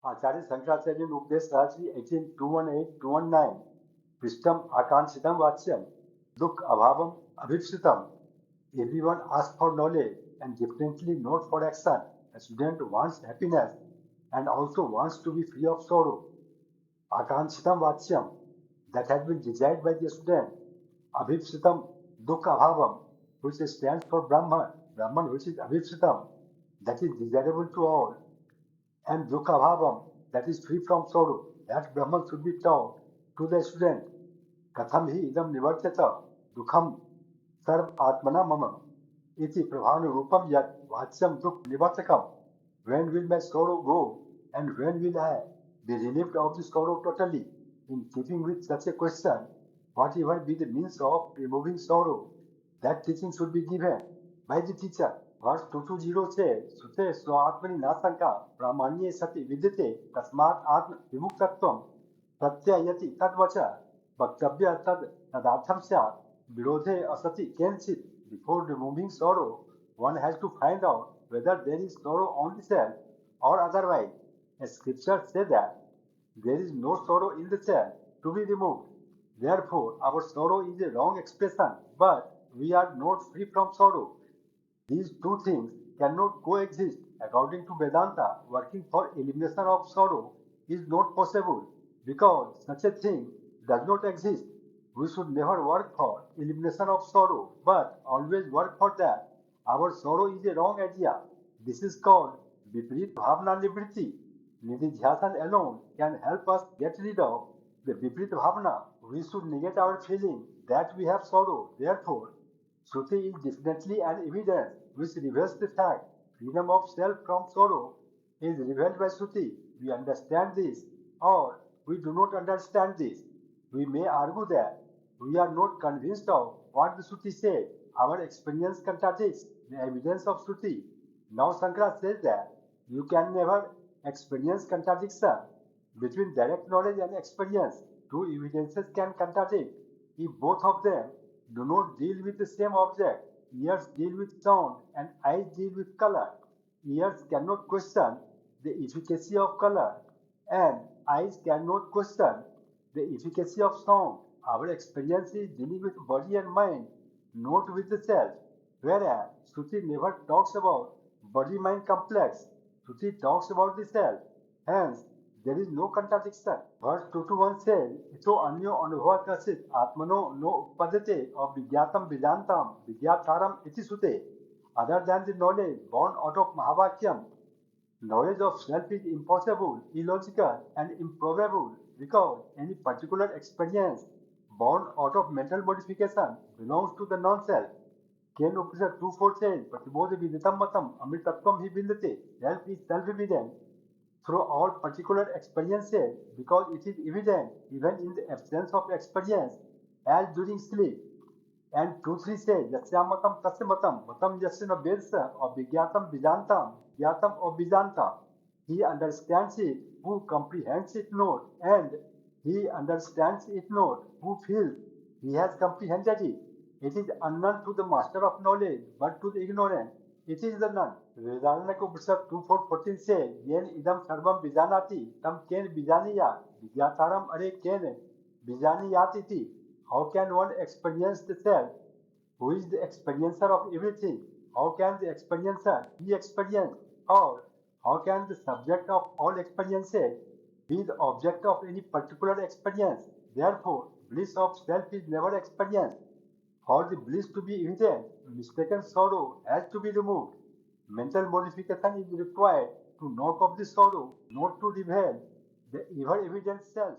Acharya Shankaracharya in Upadesa Sahasri 18:218-219 Prishtam Akānkṣitam vākyaṁ duḥkhabhāvām Abhīpsitam. Everyone asks for knowledge and definitely not for action. A student wants happiness and also wants to be free of sorrow. Akānkṣitam vākyaṁ, that has been desired by the student. Abhīpsitam duḥkhabhāvām, which stands for Brahman. Brahman, which is Abhīpsitam, that is desirable to all. And duḥkhabhāvām, that is free from sorrow. That Brahman should be taught to the student. Katham hi idam nivartyata dukham sarv atmana mama iti prabhavanurupam yat vākyaṁ dukh nivartakam. When will my sorrow go and when will I be relieved of the sorrow totally? In keeping with such a question, whatever be the means of removing sorrow, that teaching should be given by the teacher. Verse 220 says, Sute swātmani nasanka pramanye sati vidyate tasmat atma vimuktatvam pratyayati tadvacha bhaktavya tadartham syat virodhe asati kenchit. Before removing sorrow, one has to find out whether there is sorrow on the self or otherwise. A scripture says that there is no sorrow in the self to be removed. Therefore, our sorrow is a wrong expression, but we are not free from sorrow. These two things cannot coexist. According to Vedanta, working for elimination of sorrow is not possible because such a thing does not exist. We should never work for elimination of sorrow, but always work for that. Our sorrow is a wrong idea. This is called viparit bhavana nivriti. Nididhyasan alone can help us get rid of the viparit bhavana. We should negate our feeling that we have sorrow. Therefore, Shruti is definitely an evidence which reveals the fact freedom of self from sorrow is revealed by Shruti. We understand this or we do not understand this. We may argue that we are not convinced of what the Shruti said. Our experience contradicts the evidence of Shruti. Now Shankara says that you can never experience contradiction between direct knowledge and experience. Two evidences can contradict if both of them do not deal with the same object. Ears deal with sound and eyes deal with color. Ears cannot question the efficacy of color and eyes cannot question the efficacy of sound. Our experience is dealing with body and mind, not with the self. Whereas Shruti never talks about body-mind complex. Shruti talks about the self. Hence, there is no contradiction. Verse 221 says, Ito anyo anubhava kasit atmano no upadete of vākyaṁ vijantam vākyaṁ iti sute. Other than the knowledge born out of Mahavākyaṁ, knowledge of self is impossible, illogical, and improbable because any particular experience born out of mental modification belongs to the non-self. Ken Upanishad 2:4 says, Pratibodha viditam matam amritatvam hi vindate. Self is self-evident through all particular experiences because it is evident even in the absence of experience as during sleep. And 2:3 says, Yasyamatam tasya matam matam yasya na vedsa of vijnatam vijnatam of vijantam. He understands it who comprehends it not, and he understands it not who feels he has comprehended it. It is unknown to the master of knowledge, but to the ignorant it is the none. Vedanta Upanishad 2:14 says, Yen idam sarvam vijanati tam ken vijaniyat vidyataram are ken vijaniyatiti. How can one experience the self who is the experiencer of everything? How can the experiencer be experienced? Or how can the subject of all experiences be the object of any particular experience? Therefore, bliss of self is never experienced. For the bliss to be evident, mistaken sorrow has to be removed. Mental modification is required to knock off the sorrow, not to reveal the ever evident self.